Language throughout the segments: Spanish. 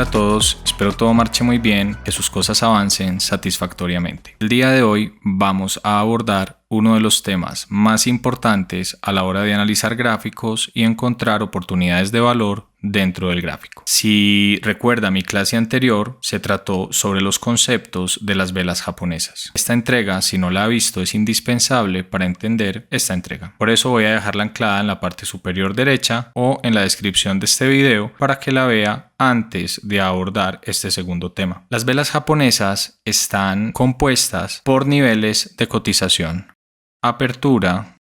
Hola a todos, espero todo marche muy bien, que sus cosas avancen satisfactoriamente. El día de hoy vamos a abordar uno de los temas más importantes a la hora de analizar gráficos y encontrar oportunidades de valor dentro del gráfico. Si recuerda mi clase anterior, se trató sobre los conceptos de las velas japonesas. Esta entrega, si no la ha visto, es indispensable para entender esta entrega. Por eso voy a dejarla anclada en la parte superior derecha o en la descripción de este video para que la vea antes de abordar este segundo tema. Las velas japonesas están compuestas por niveles de cotización: apertura,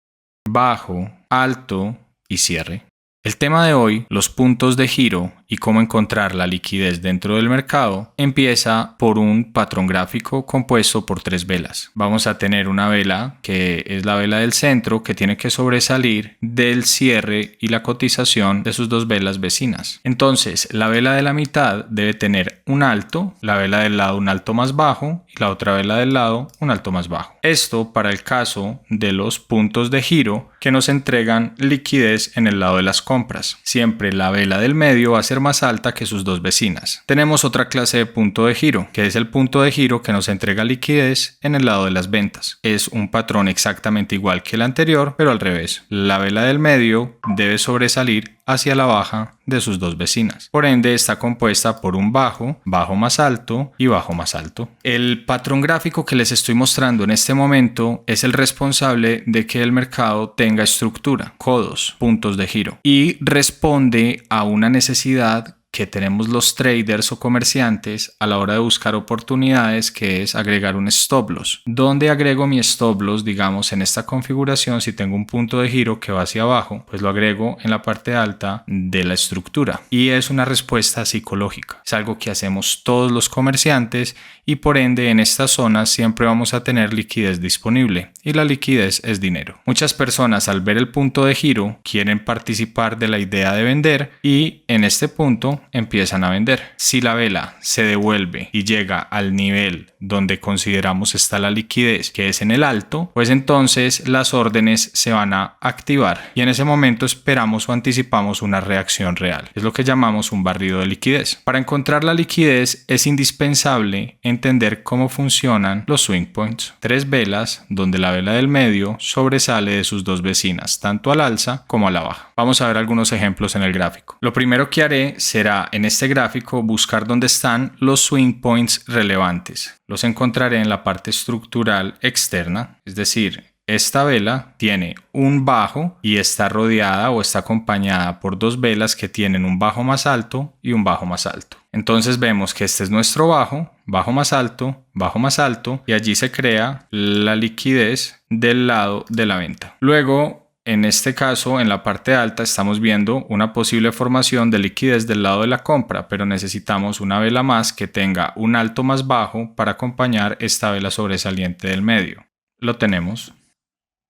bajo, alto y cierre. El tema de hoy, los puntos de giro y cómo encontrar la liquidez dentro del mercado, empieza por un patrón gráfico compuesto por tres velas. Vamos a tener una vela que es la vela del centro, que tiene que sobresalir del cierre y la cotización de sus dos velas vecinas. Entonces, la vela de la mitad debe tener un alto, la vela del lado un alto más bajo y la otra vela del lado un alto más bajo. Esto para el caso de los puntos de giro que nos entregan liquidez en el lado de las compras. Siempre la vela del medio va a ser más alta que sus dos vecinas. Tenemos otra clase de punto de giro, que es el punto de giro que nos entrega liquidez en el lado de las ventas. Es un patrón exactamente igual que el anterior, pero al revés. La vela del medio debe sobresalir hacia la baja de sus dos vecinas. Por ende, está compuesta por un bajo, bajo más alto y bajo más alto. El patrón gráfico que les estoy mostrando en este momento es el responsable de que el mercado tenga estructura, codos, puntos de giro, y responde a una necesidad que tenemos los traders o comerciantes a la hora de buscar oportunidades, que es agregar un stop loss. ¿Dónde agrego mi stop loss? Digamos, en esta configuración, si tengo un punto de giro que va hacia abajo, pues lo agrego en la parte alta de la estructura. Y es una respuesta psicológica. Es algo que hacemos todos los comerciantes y por ende en estas zonas siempre vamos a tener liquidez disponible. Y la liquidez es dinero. Muchas personas al ver el punto de giro quieren participar de la idea de vender y en este punto empiezan a vender. Si la vela se devuelve y llega al nivel donde consideramos está la liquidez, que es en el alto, pues entonces las órdenes se van a activar y en ese momento esperamos o anticipamos una reacción real. Es lo que llamamos un barrido de liquidez. Para encontrar la liquidez es indispensable entender cómo funcionan los swing points. Tres velas donde la vela del medio sobresale de sus dos vecinas, tanto al alza como a la baja. Vamos a ver algunos ejemplos en el gráfico. Lo primero que haré será en este gráfico buscar dónde están los swing points relevantes. Los encontraré en la parte estructural externa, es decir, esta vela tiene un bajo y está rodeada o está acompañada por dos velas que tienen un bajo más alto y un bajo más alto. Entonces vemos que este es nuestro bajo, bajo más alto y allí se crea la liquidez del lado de la venta. Luego, en este caso, en la parte alta estamos viendo una posible formación de liquidez del lado de la compra, pero necesitamos una vela más que tenga un alto más bajo para acompañar esta vela sobresaliente del medio. Lo tenemos.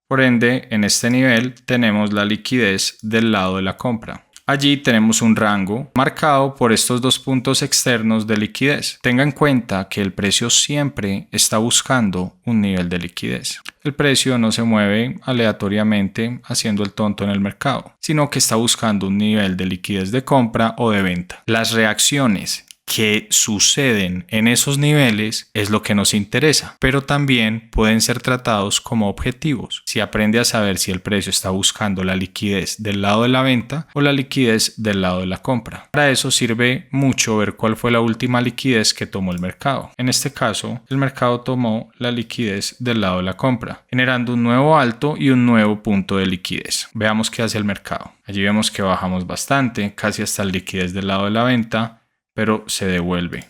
Por ende, en este nivel tenemos la liquidez del lado de la compra. Allí tenemos un rango marcado por estos dos puntos externos de liquidez. Tenga en cuenta que el precio siempre está buscando un nivel de liquidez. El precio no se mueve aleatoriamente haciendo el tonto en el mercado, sino que está buscando un nivel de liquidez de compra o de venta. Las reacciones que suceden en esos niveles es lo que nos interesa, pero también pueden ser tratados como objetivos. Si aprende a saber si el precio está buscando la liquidez del lado de la venta o la liquidez del lado de la compra. Para eso sirve mucho ver cuál fue la última liquidez que tomó el mercado. En este caso, el mercado tomó la liquidez del lado de la compra, generando un nuevo alto y un nuevo punto de liquidez. Veamos qué hace el mercado. Allí vemos que bajamos bastante, casi hasta la liquidez del lado de la venta, pero se devuelve.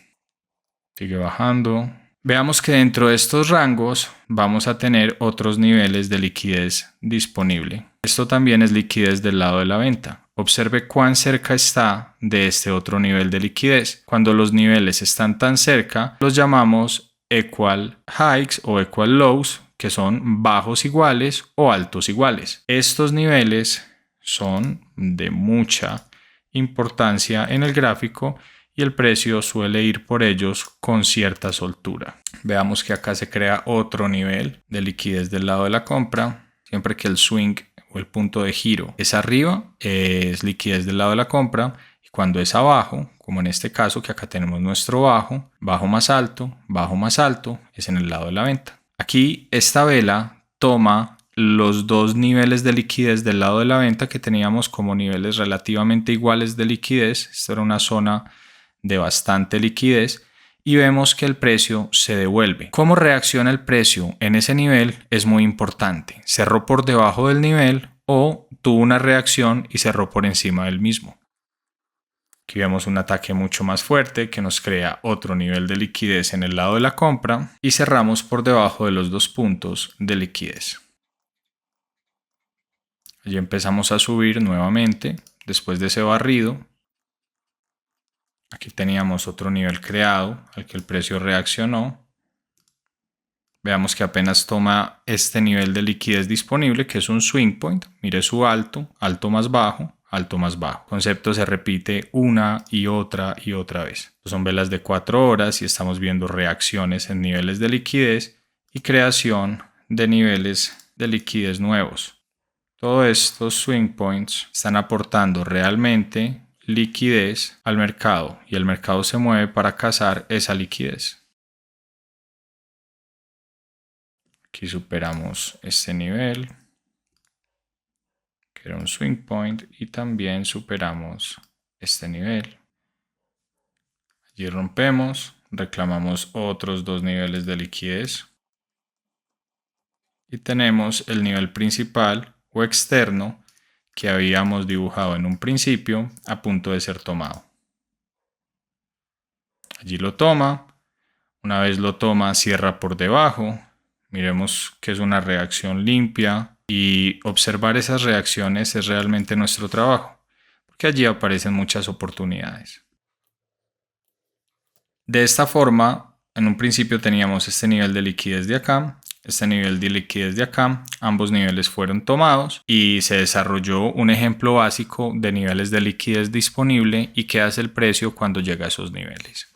Sigue bajando. Veamos que dentro de estos rangos vamos a tener otros niveles de liquidez disponible. Esto también es liquidez del lado de la venta. Observe cuán cerca está de este otro nivel de liquidez. Cuando los niveles están tan cerca, los llamamos equal highs o equal lows, que son bajos iguales o altos iguales. Estos niveles son de mucha importancia en el gráfico y el precio suele ir por ellos con cierta soltura. Veamos que acá se crea otro nivel de liquidez del lado de la compra. Siempre que el swing o el punto de giro es arriba, es liquidez del lado de la compra. Cuando es abajo, como en este caso que acá tenemos nuestro bajo más alto, es en el lado de la venta. Aquí esta vela toma los dos niveles de liquidez del lado de la venta que teníamos como niveles relativamente iguales de liquidez. Esta era una zona de bastante liquidez y vemos que el precio se devuelve. ¿Cómo reacciona el precio en ese nivel? Es muy importante. ¿Cerró por debajo del nivel o tuvo una reacción y cerró por encima del mismo? Aquí vemos un ataque mucho más fuerte que nos crea otro nivel de liquidez en el lado de la compra y cerramos por debajo de los 2 puntos de liquidez. Allí empezamos a subir nuevamente después de ese barrido. Aquí teníamos otro nivel creado al que el precio reaccionó. Veamos que apenas toma este nivel de liquidez disponible, que es un swing point. Mire su alto, alto más bajo, alto más bajo. El concepto se repite una y otra vez. Son velas de 4 horas y estamos viendo reacciones en niveles de liquidez y creación de niveles de liquidez nuevos. Todos estos swing points están aportando realmente liquidez al mercado y el mercado se mueve para cazar esa liquidez. Aquí superamos este nivel, que era un swing point, y también superamos este nivel. Allí rompemos, reclamamos otros 2 niveles de liquidez y tenemos el nivel principal o externo que habíamos dibujado en un principio a punto de ser tomado. Allí lo toma, una vez lo toma cierra por debajo. Miremos que es una reacción limpia y observar esas reacciones es realmente nuestro trabajo, porque allí aparecen muchas oportunidades. De esta forma, en un principio teníamos este nivel de liquidez de acá, este nivel de liquidez de acá, ambos niveles fueron tomados y se desarrolló un ejemplo básico de niveles de liquidez disponible y qué hace el precio cuando llega a esos niveles.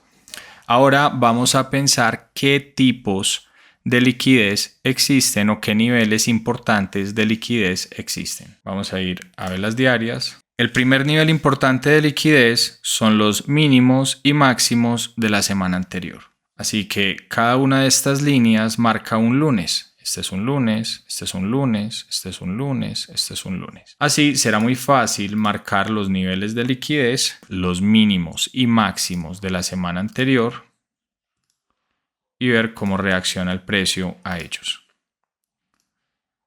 Ahora vamos a pensar qué tipos de liquidez existen o qué niveles importantes de liquidez existen. Vamos a ir a velas diarias. El primer nivel importante de liquidez son los mínimos y máximos de la semana anterior. Así que cada una de estas líneas marca un lunes. Este es un lunes, este es un lunes, este es un lunes, este es un lunes. Así será muy fácil marcar los niveles de liquidez, los mínimos y máximos de la semana anterior y ver cómo reacciona el precio a ellos.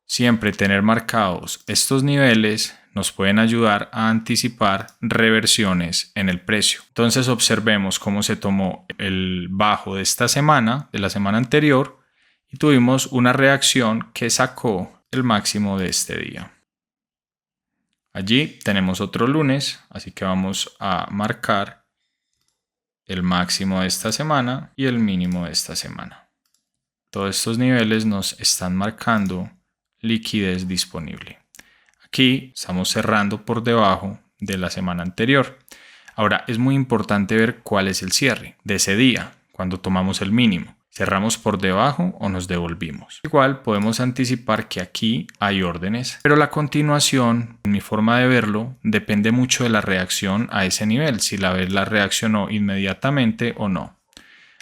Siempre tener marcados estos niveles nos pueden ayudar a anticipar reversiones en el precio. Entonces observemos cómo se tomó el bajo de esta semana, de la semana anterior, y tuvimos una reacción que sacó el máximo de este día. Allí tenemos otro lunes, así que vamos a marcar el máximo de esta semana y el mínimo de esta semana. Todos estos niveles nos están marcando liquidez disponible. Aquí estamos cerrando por debajo de la semana anterior. Ahora es muy importante ver cuál es el cierre de ese día cuando tomamos el mínimo. ¿Cerramos por debajo o nos devolvimos? Igual podemos anticipar que aquí hay órdenes, pero la continuación, en mi forma de verlo, depende mucho de la reacción a ese nivel, si la vela reaccionó inmediatamente o no.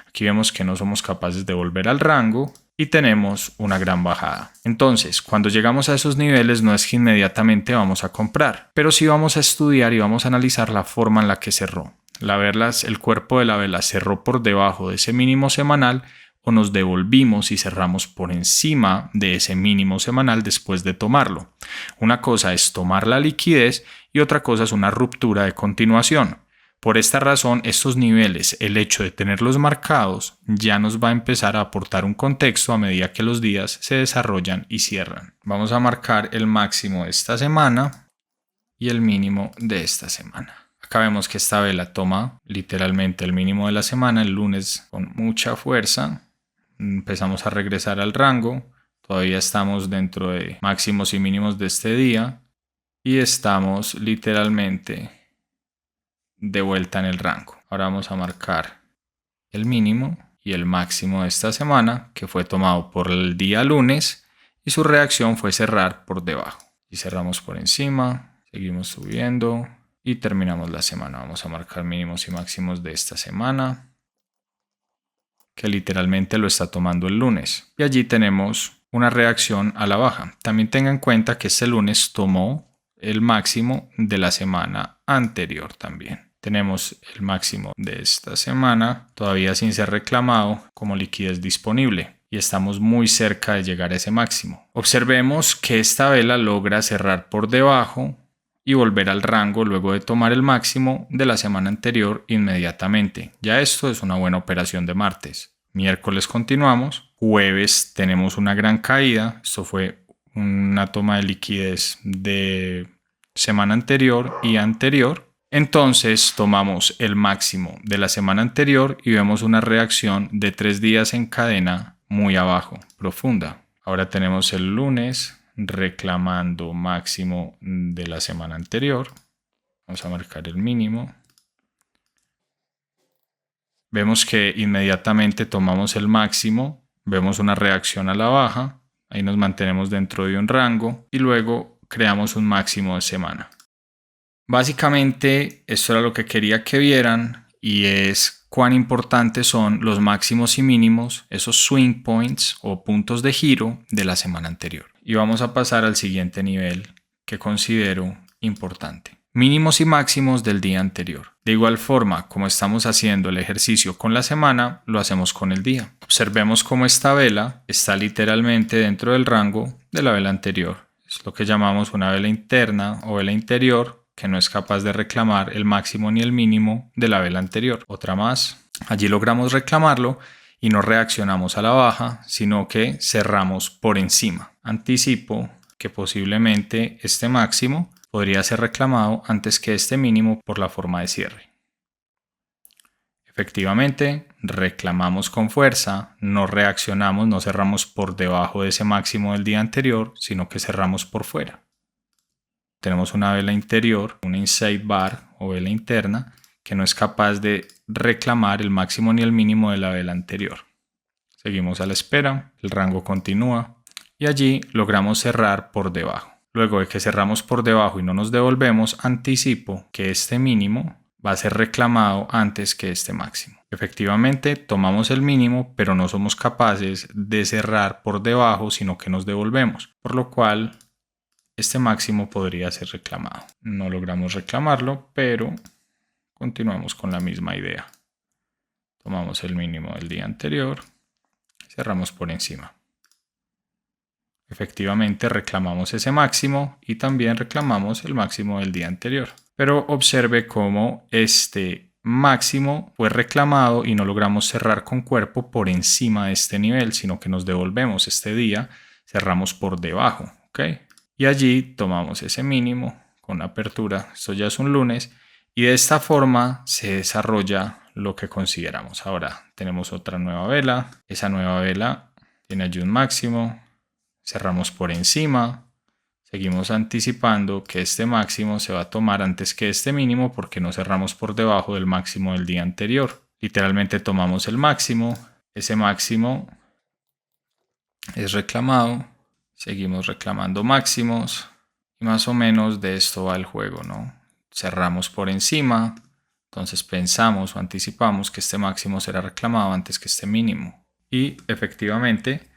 Aquí vemos que no somos capaces de volver al rango y tenemos una gran bajada. Entonces, cuando llegamos a esos niveles no es que inmediatamente vamos a comprar, pero sí vamos a estudiar y vamos a analizar la forma en la que cerró. El cuerpo de la vela cerró por debajo de ese mínimo semanal o nos devolvimos y cerramos por encima de ese mínimo semanal después de tomarlo. Una cosa es tomar la liquidez y otra cosa es una ruptura de continuación. Por esta razón, estos niveles, el hecho de tenerlos marcados, ya nos va a empezar a aportar un contexto a medida que los días se desarrollan y cierran. Vamos a marcar el máximo de esta semana y el mínimo de esta semana. Acá vemos que esta vela toma literalmente el mínimo de la semana, el lunes con mucha fuerza. Empezamos a regresar al rango, todavía estamos dentro de máximos y mínimos de este día y estamos literalmente de vuelta en el rango. Ahora vamos a marcar el mínimo y el máximo de esta semana que fue tomado por el día lunes y su reacción fue cerrar por debajo. Y cerramos por encima, seguimos subiendo y terminamos la semana. Vamos a marcar mínimos y máximos de esta semana, que literalmente lo está tomando el lunes. Y allí tenemos una reacción a la baja. También tenga en cuenta que este lunes tomó el máximo de la semana anterior también. Tenemos el máximo de esta semana todavía sin ser reclamado como liquidez disponible y estamos muy cerca de llegar a ese máximo. Observemos que esta vela logra cerrar por debajo y volver al rango luego de tomar el máximo de la semana anterior inmediatamente. Ya esto es una buena operación de martes. Miércoles continuamos. Jueves tenemos una gran caída. Esto fue una toma de liquidez de semana anterior y anterior. Entonces tomamos el máximo de la semana anterior y vemos una reacción de 3 días en cadena muy abajo, profunda. Ahora tenemos el lunes reclamando máximo de la semana anterior. Vamos a marcar el mínimo. Vemos que inmediatamente tomamos el máximo, vemos una reacción a la baja, ahí nos mantenemos dentro de un rango y luego creamos un máximo de semana. Básicamente esto era lo que quería que vieran y es cuán importantes son los máximos y mínimos, esos swing points o puntos de giro de la semana anterior. Y vamos a pasar al siguiente nivel que considero importante. Mínimos y máximos del día anterior. De igual forma, como estamos haciendo el ejercicio con la semana, lo hacemos con el día. Observemos cómo esta vela está literalmente dentro del rango de la vela anterior. Es lo que llamamos una vela interna o vela interior que no es capaz de reclamar el máximo ni el mínimo de la vela anterior. Otra más. Allí logramos reclamarlo y no reaccionamos a la baja, sino que cerramos por encima. Anticipo que posiblemente este máximo podría ser reclamado antes que este mínimo por la forma de cierre. Efectivamente, reclamamos con fuerza, no reaccionamos, no cerramos por debajo de ese máximo del día anterior, sino que cerramos por fuera. Tenemos una vela interior, una inside bar o vela interna, que no es capaz de reclamar el máximo ni el mínimo de la vela anterior. Seguimos a la espera, el rango continúa y allí logramos cerrar por debajo. Luego de que cerramos por debajo y no nos devolvemos, anticipo que este mínimo va a ser reclamado antes que este máximo. Efectivamente, tomamos el mínimo, pero no somos capaces de cerrar por debajo, sino que nos devolvemos, por lo cual este máximo podría ser reclamado. No logramos reclamarlo, pero continuamos con la misma idea. Tomamos el mínimo del día anterior, cerramos por encima. Efectivamente reclamamos ese máximo y también reclamamos el máximo del día anterior. Pero observe cómo este máximo fue reclamado y no logramos cerrar con cuerpo por encima de este nivel, sino que nos devolvemos este día, cerramos por debajo, ¿ok? Y allí tomamos ese mínimo con apertura, esto ya es un lunes, y de esta forma se desarrolla lo que consideramos. Ahora tenemos otra nueva vela, esa nueva vela tiene allí un máximo, cerramos por encima, seguimos anticipando que este máximo se va a tomar antes que este mínimo porque no cerramos por debajo del máximo del día anterior. Literalmente tomamos el máximo, ese máximo es reclamado, seguimos reclamando máximos y más o menos de esto va el juego, ¿no? Cerramos por encima, entonces pensamos o anticipamos que este máximo será reclamado antes que este mínimo y efectivamente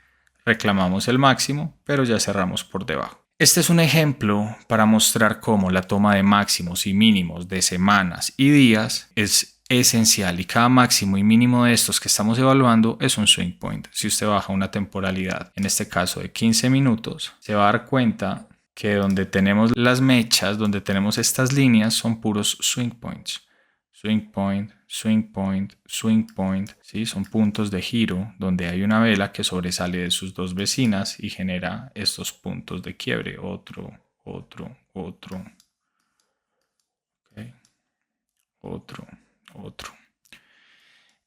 reclamamos el máximo, pero ya cerramos por debajo. Este es un ejemplo para mostrar cómo la toma de máximos y mínimos de semanas y días es esencial y cada máximo y mínimo de estos que estamos evaluando es un swing point. Si usted baja una temporalidad, en este caso de 15 minutos, se va a dar cuenta que donde tenemos las mechas, donde tenemos estas líneas, son puros swing points. Swing point, swing point, swing point, ¿sí? Son puntos de giro donde hay una vela que sobresale de sus dos vecinas y genera estos puntos de quiebre. Otro. Okay. Otro.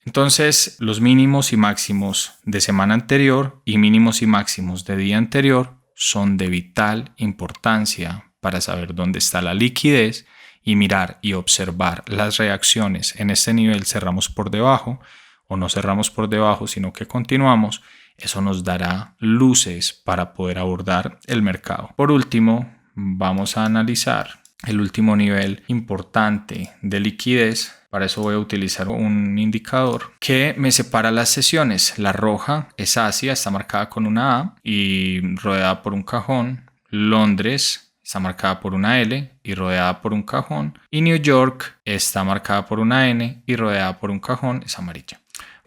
Entonces, los mínimos y máximos de semana anterior y mínimos y máximos de día anterior son de vital importancia para saber dónde está la liquidez y mirar y observar las reacciones. En este nivel cerramos por debajo o no cerramos por debajo, sino que continuamos. Eso nos dará luces para poder abordar el mercado. Por último, vamos a analizar el último nivel importante de liquidez. Para eso voy a utilizar un indicador que me separa las sesiones. La roja es Asia, está marcada con una A y rodeada por un cajón. Londres está marcada por una L y rodeada por un cajón. Y New York está marcada por una N y rodeada por un cajón, es amarilla.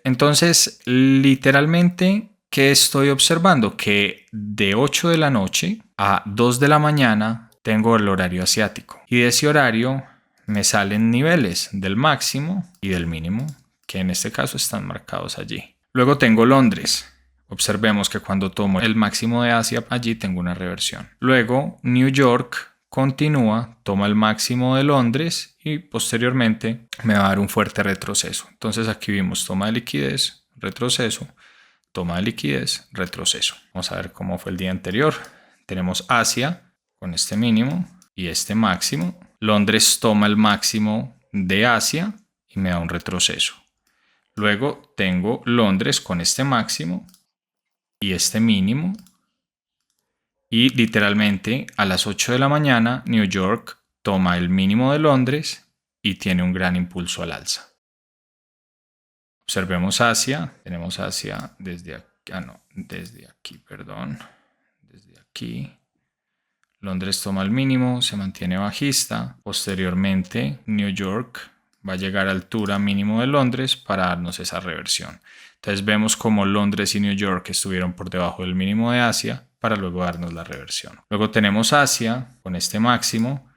Entonces, literalmente, ¿qué estoy observando? Que de 8 de la noche a 2 de la mañana tengo el horario asiático. Y de ese horario me salen niveles del máximo y del mínimo, que en este caso están marcados allí. Luego tengo Londres. Observemos que cuando tomo el máximo de Asia, allí tengo una reversión. Luego New York continúa, toma el máximo de Londres y posteriormente me va a dar un fuerte retroceso. Entonces aquí vimos toma de liquidez, retroceso, toma de liquidez, retroceso. Vamos a ver cómo fue el día anterior. Tenemos Asia con este mínimo y este máximo. Londres toma el máximo de Asia y me da un retroceso. Luego tengo Londres con este máximo y este mínimo. Y literalmente a las 8 de la mañana New York toma el mínimo de Londres y tiene un gran impulso al alza. Observemos Asia. Tenemos Asia desde aquí, desde aquí. Londres toma el mínimo, se mantiene bajista. Posteriormente, New York va a llegar a altura mínimo de Londres para darnos esa reversión. Entonces vemos como Londres y New York estuvieron por debajo del mínimo de Asia para luego darnos la reversión. Luego tenemos Asia con este máximo.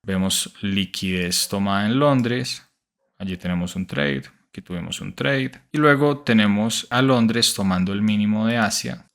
Vemos liquidez tomada en Londres. Allí tenemos un trade. Aquí tuvimos un trade. Y luego tenemos a Londres tomando el mínimo de Asia,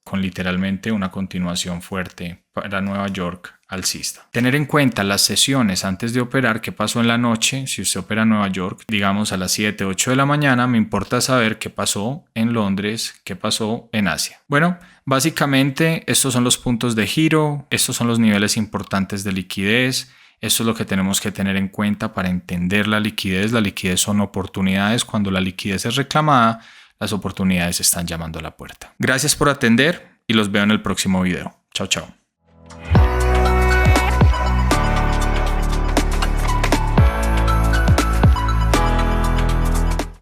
con literalmente una continuación fuerte para Nueva York alcista. Tener en cuenta las sesiones antes de operar, qué pasó en la noche. Si usted opera en Nueva York, digamos a las 7, 8 de la mañana, me importa saber qué pasó en Londres, qué pasó en Asia. Bueno, básicamente estos son los puntos de giro, estos son los niveles importantes de liquidez. Esto es lo que tenemos que tener en cuenta para entender la liquidez. La liquidez son oportunidades. Cuando la liquidez es reclamada, las oportunidades están llamando a la puerta. Gracias por atender y los veo en el próximo video. Chao, chao.